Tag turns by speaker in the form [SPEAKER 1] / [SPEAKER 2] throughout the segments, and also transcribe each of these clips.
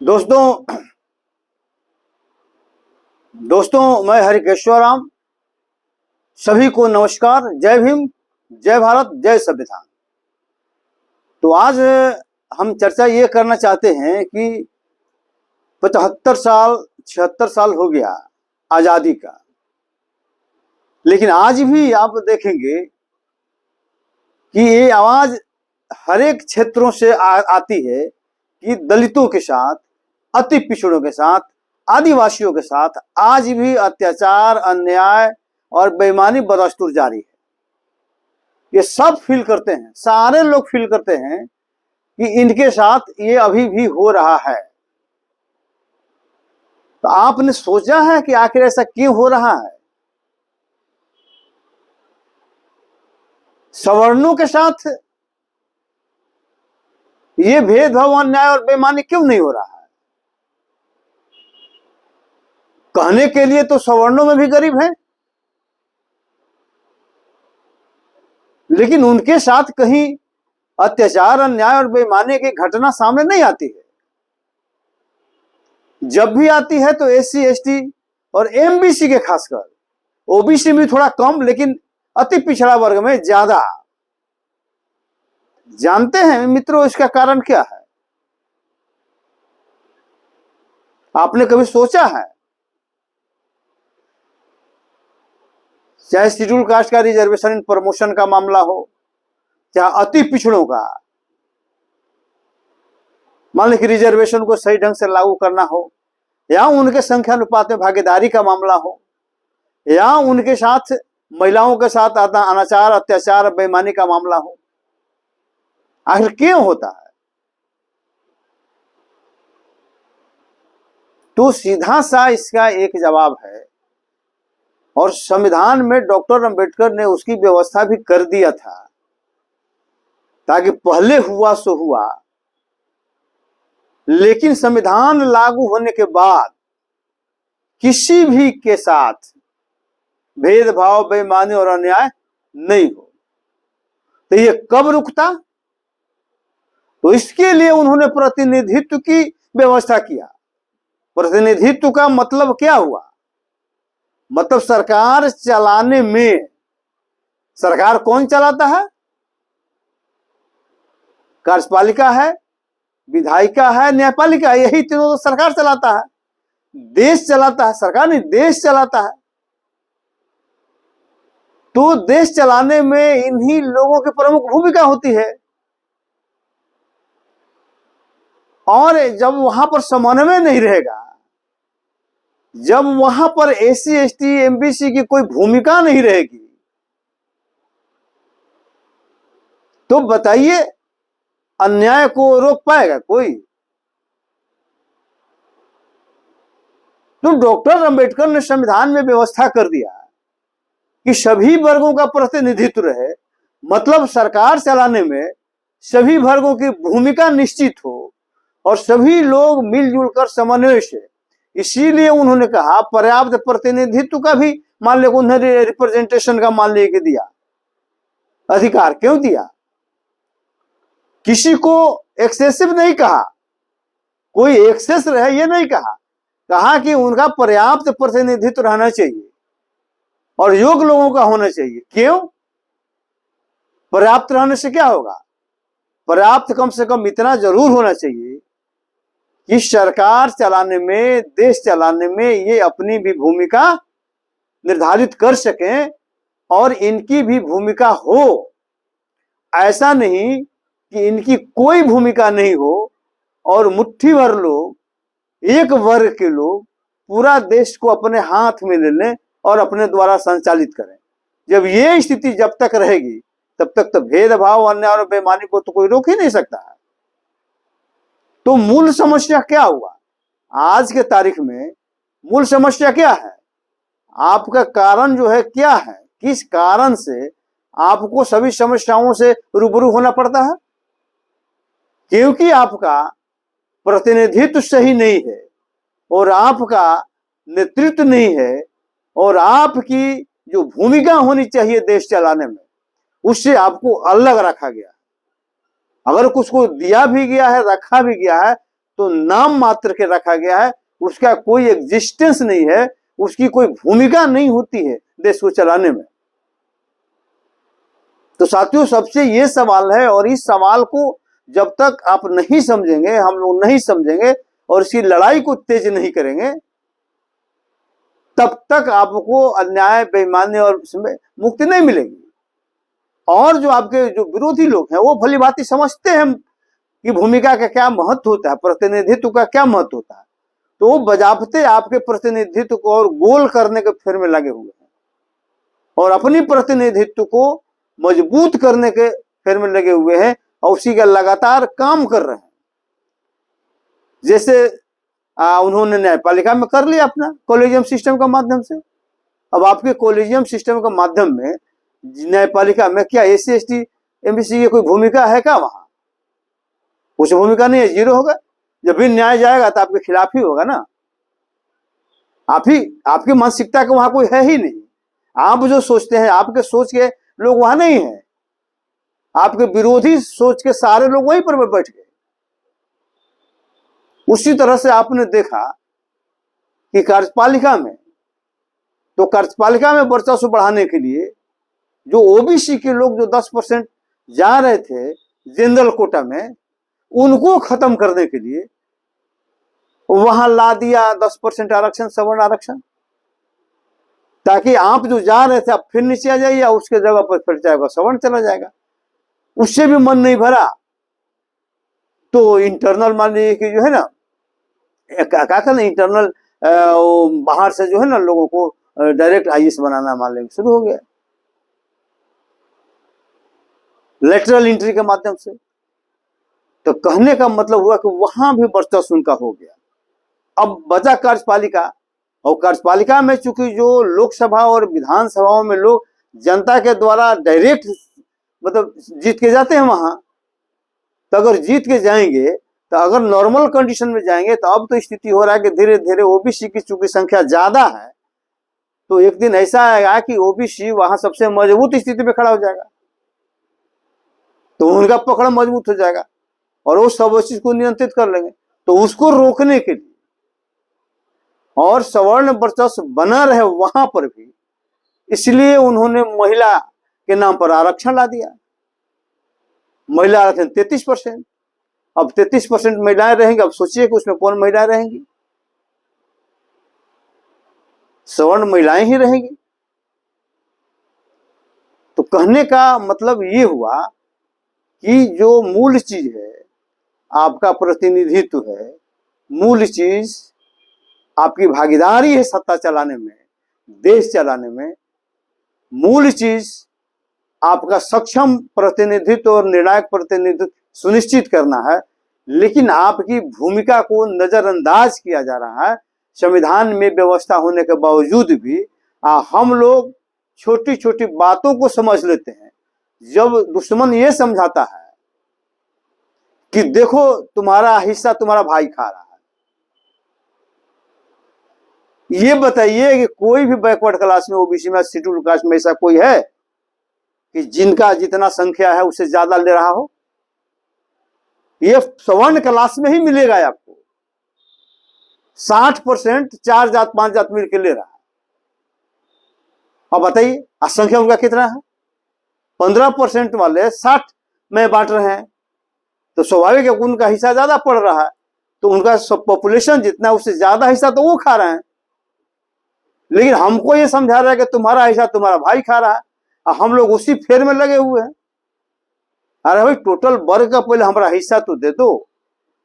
[SPEAKER 1] दोस्तों मैं हरिकेश्वर राम सभी को नमस्कार। जय भीम, जय भारत, जय संविधान। तो आज हम चर्चा ये करना चाहते हैं कि 75 साल 76 साल हो गया आजादी का, लेकिन आज भी आप देखेंगे कि ये आवाज हर एक क्षेत्रों से आती है कि दलितों के साथ, अति पिछड़ों के साथ, आदिवासियों के साथ आज भी अत्याचार, अन्याय और बेईमानी बदस्तूर जारी है। ये सब फील करते हैं, सारे लोग फील करते हैं कि इनके साथ ये अभी भी हो रहा है। तो आपने सोचा है कि आखिर ऐसा क्यों हो रहा है? सवर्णों के साथ ये भेदभाव, अन्याय और बेईमानी क्यों नहीं हो रहा है? कहने के लिए तो सवर्णों में भी गरीब हैं, लेकिन उनके साथ कहीं अत्याचार, अन्याय और बेईमानी की घटना सामने नहीं आती है। जब भी आती है तो एससी, एसटी और एमबीसी के, खासकर ओबीसी में थोड़ा कम, लेकिन अति पिछड़ा वर्ग में ज्यादा। जानते हैं मित्रों इसका कारण क्या है? आपने कभी सोचा है? चाहे शेड्यूल कास्ट का रिजर्वेशन इन प्रमोशन का मामला हो, चाहे अति पिछड़ों का, मान लीजिए रिजर्वेशन को सही ढंग से लागू करना हो, या उनके संख्या अनुपात में भागीदारी का मामला हो, या उनके साथ महिलाओं के साथ अनाचार, अत्याचार, बेईमानी का मामला हो, आखिर क्यों होता है? तो सीधा सा इसका एक जवाब है, और संविधान में डॉक्टर अंबेडकर ने उसकी व्यवस्था भी कर दिया था, ताकि पहले हुआ सो हुआ, लेकिन संविधान लागू होने के बाद किसी भी के साथ भेदभाव, बेईमानी और अन्याय नहीं हो। तो ये कब रुकता? तो इसके लिए उन्होंने प्रतिनिधित्व की व्यवस्था किया। प्रतिनिधित्व का मतलब क्या हुआ? मतलब सरकार चलाने में, सरकार कौन चलाता है? कार्यपालिका है, विधायिका है, न्यायपालिका, यही तीनों तो सरकार चलाता है। देश चलाता है, सरकार नहीं, देश चलाता है। तो देश चलाने में इन्हीं लोगों की प्रमुख भूमिका होती है। और जब वहां पर समन्वय नहीं रहेगा, जब वहां पर एससी, एसटी, एमबीसी की कोई भूमिका नहीं रहेगी, तो बताइए अन्याय को रोक पाएगा कोई? तो डॉक्टर अंबेडकर ने संविधान में व्यवस्था कर दिया कि सभी वर्गों का प्रतिनिधित्व रहे, मतलब सरकार चलाने में सभी वर्गों की भूमिका निश्चित हो और सभी लोग मिलजुल कर समन्वय से। इसीलिए उन्होंने कहा पर्याप्त प्रतिनिधित्व का भी मान लिया, उन्होंने रिप्रेजेंटेशन का मान लिया कि दिया, अधिकार क्यों दिया? किसी को एक्सेसिव नहीं कहा, कोई एक्सेस रहे ये नहीं कहा, कहा कि उनका पर्याप्त प्रतिनिधित्व रहना चाहिए और योग्य लोगों का होना चाहिए। क्यों? पर्याप्त रहने से क्या होगा? पर्याप्त कम से कम इतना जरूर होना चाहिए कि सरकार चलाने में, देश चलाने में ये अपनी भी भूमिका निर्धारित कर सकें और इनकी भी भूमिका हो। ऐसा नहीं कि इनकी कोई भूमिका नहीं हो और मुट्ठी भर लोग, एक वर्ग के लोग पूरा देश को अपने हाथ में ले लें और अपने द्वारा संचालित करें। जब ये स्थिति जब तक रहेगी तब तक तो भेदभाव, अन्याय और बेईमानी को तो कोई रोक ही नहीं सकता है। तो मूल समस्या क्या हुआ? आज के तारीख में मूल समस्या क्या है? आपका कारण जो है क्या है? किस कारण से आपको सभी समस्याओं से रूबरू होना पड़ता है? क्योंकि आपका प्रतिनिधित्व सही नहीं है और आपका नेतृत्व नहीं है और आपकी जो भूमिका होनी चाहिए देश चलाने में, उससे आपको अलग रखा गया। अगर कुछ को दिया भी गया है, रखा भी गया है, तो नाम मात्र के रखा गया है, उसका कोई एग्जिस्टेंस नहीं है, उसकी कोई भूमिका नहीं होती है देश को चलाने में। तो साथियों, सबसे ये सवाल है, और इस सवाल को जब तक आप नहीं समझेंगे, हम लोग नहीं समझेंगे और इसकी लड़ाई को तेज नहीं करेंगे, तब तक आपको अन्याय, बेईमानी और इसमें मुक्ति नहीं मिलेगी। और जो आपके जो विरोधी लोग हैं वो भली भांति समझते हैं कि भूमिका का क्या महत्व होता है, प्रतिनिधित्व का क्या महत्व होता है, तो वो बजाबते आपके प्रतिनिधित्व को और गोल करने के फेर में लगे हुए हैं और अपनी प्रतिनिधित्व को मजबूत करने के फेर में लगे हुए हैं और उसी का लगातार काम कर रहे हैं। जैसे उन्होंने न्यायपालिका में कर लिया अपना कॉलेजियम सिस्टम के माध्यम से। अब आपके कॉलेजियम सिस्टम के माध्यम में न्यायपालिका में क्या SC ST MBC की कोई भूमिका है क्या? वहां कुछ भूमिका नहीं है, जीरो होगा। जब भी न्याय जाएगा तो आपके खिलाफ ही होगा ना। आपकी मानसिकता का वहां कोई है ही नहीं। आप जो सोचते हैं, आपके सोच के लोग वहां नहीं है, आपके विरोधी सोच के सारे लोग वहीं पर बैठ गए। उसी तरह से आपने देखा कि कार्यपालिका में, तो कार्यपालिका में वर्चस्व बढ़ाने के लिए जो OBC के लोग जो 10% जा रहे थे जनरल कोटा में, उनको खत्म करने के लिए वहां ला दिया 10% आरक्षण, सवर्ण आरक्षण, ताकि आप जो जा रहे थे आप फिर नीचे आ जाइए, उसके जगह पर फिर जाएगा सवर्ण चला जाएगा। उससे भी मन नहीं भरा तो इंटरनल मान लीजिए कि जो है ना, क्या कहना, इंटरनल बाहर से जो है ना लोगों को डायरेक्ट IAS बनाना मान लेंगे शुरू हो गया, लेटरल एंट्री के माध्यम से। तो कहने का मतलब हुआ कि वहां भी वर्चस्व उनका हो गया। अब बचा कार्यपालिका, और कार्यपालिका में चूंकि जो लोकसभा और विधानसभाओं में लोग जनता के द्वारा डायरेक्ट मतलब जीत के जाते हैं वहां, तो अगर जीत के जाएंगे, तो अगर नॉर्मल कंडीशन में जाएंगे, तो अब तो स्थिति हो रहा है कि धीरे धीरे OBC की चूंकि संख्या ज्यादा है, तो एक दिन ऐसा आएगा कि OBC वहां सबसे मजबूत स्थिति में खड़ा हो जाएगा, तो उनका पकड़ मजबूत हो जाएगा और वो सब चीज को नियंत्रित कर लेंगे। तो उसको रोकने के लिए और सवर्ण वर्चस्व बना रहे वहां पर भी, इसलिए उन्होंने महिला के नाम पर आरक्षण ला दिया। महिला आरक्षण 33%। अब 33% महिलाएं रहेंगी। अब सोचिए कि उसमें कौन महिलाएं रहेंगी? सवर्ण महिलाएं ही रहेंगी। तो कहने का मतलब ये हुआ कि जो मूल चीज है आपका प्रतिनिधित्व है, मूल चीज आपकी भागीदारी है सत्ता चलाने में, देश चलाने में, मूल चीज आपका सक्षम प्रतिनिधित्व और निर्णायक प्रतिनिधित्व सुनिश्चित करना है। लेकिन आपकी भूमिका को नजरअंदाज किया जा रहा है। संविधान में व्यवस्था होने के बावजूद भी हम लोग छोटी छोटी बातों को समझ लेते हैं। जब दुश्मन ये समझाता है कि देखो तुम्हारा हिस्सा तुम्हारा भाई खा रहा है, ये बताइए कि कोई भी बैकवर्ड क्लास में, OBC में, शेड्यूल कास्ट में ऐसा कोई है कि जिनका जितना संख्या है उससे ज्यादा ले रहा हो? ये सवर्ण क्लास में ही मिलेगा आपको। 60% 4 जात 5 जात मिल के ले रहा है। अब बताइए संख्या उनका कितना है? 15% वाले 60 में बांट रहे हैं, तो स्वाभाविक है उनका हिस्सा ज्यादा पड़ रहा है। तो उनका सब पॉपुलेशन जितना, उससे ज्यादा हिस्सा तो वो खा रहे हैं। लेकिन हमको ये समझा रहा है कि तुम्हारा हिस्सा तुम्हारा भाई खा रहा है, और हम लोग उसी फेर में लगे हुए हैं। अरे भाई, टोटल वर्ग का पहले हमारा हिस्सा तो दे दो,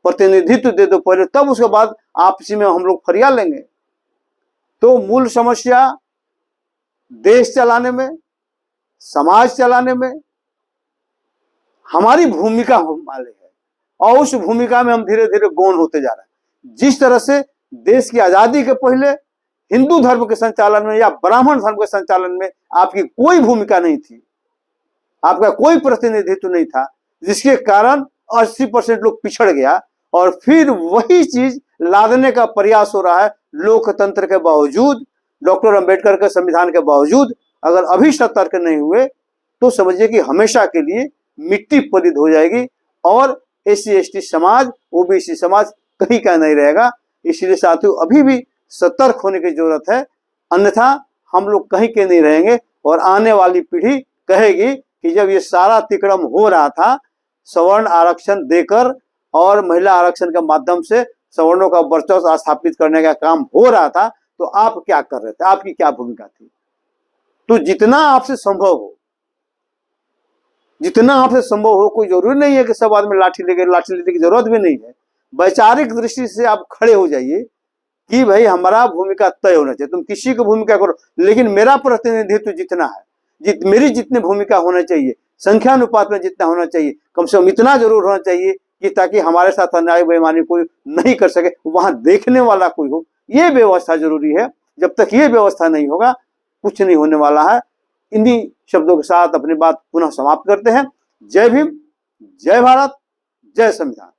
[SPEAKER 1] प्रतिनिधित्व दे दो पहले, तब उसके बाद आपसी में हम लोग फरिया लेंगे। तो मूल समस्या देश चलाने में, समाज चलाने में हमारी भूमिका हमारे है, और उस भूमिका में हम धीरे धीरे गौण होते जा रहे हैं। जिस तरह से देश की आजादी के पहले हिंदू धर्म के संचालन में या ब्राह्मण धर्म के संचालन में आपकी कोई भूमिका नहीं थी, आपका कोई प्रतिनिधित्व नहीं था, जिसके कारण 80% लोग पिछड़ गया। और फिर वही चीज लादने का प्रयास हो रहा है लोकतंत्र के बावजूद, डॉक्टर अंबेडकर के संविधान के बावजूद। अगर अभी सतर्क नहीं हुए तो समझिए कि हमेशा के लिए मिट्टी पलित हो जाएगी और SC ST समाज, OBC समाज कहीं का नहीं रहेगा। इसलिए साथियों अभी भी सतर्क होने की जरूरत है, अन्यथा हम लोग कहीं के नहीं रहेंगे और आने वाली पीढ़ी कहेगी कि जब ये सारा अतिक्रम हो रहा था, सवर्ण आरक्षण देकर और महिला आरक्षण के माध्यम से सवर्णों का वर्चस्व स्थापित करने का काम हो रहा था, तो आप क्या कर रहे थे, आपकी क्या भूमिका थी। तो जितना आपसे संभव हो, जितना आपसे संभव हो, कोई जरूरी नहीं है कि सब आदमी लाठी लेने की जरूरत भी नहीं है। वैचारिक दृष्टि से आप खड़े हो जाइए कि भाई हमारा भूमिका तय होना चाहिए। तुम किसी की भूमिका करो, लेकिन मेरा प्रतिनिधित्व जितना है, मेरी जितनी भूमिका होना चाहिए, संख्यानुपात में जितना होना चाहिए, कम से कम इतना जरूर होना चाहिए कि ताकि हमारे साथ अन्याय बेईमानी कोई नहीं कर सके, वहां देखने वाला कोई हो। ये व्यवस्था जरूरी है। जब तक ये व्यवस्था नहीं होगा कुछ नहीं होने वाला है। इन्हीं शब्दों के साथ अपनी बात पुनः समाप्त करते हैं। जय भीम, जय भारत, जय संविधान।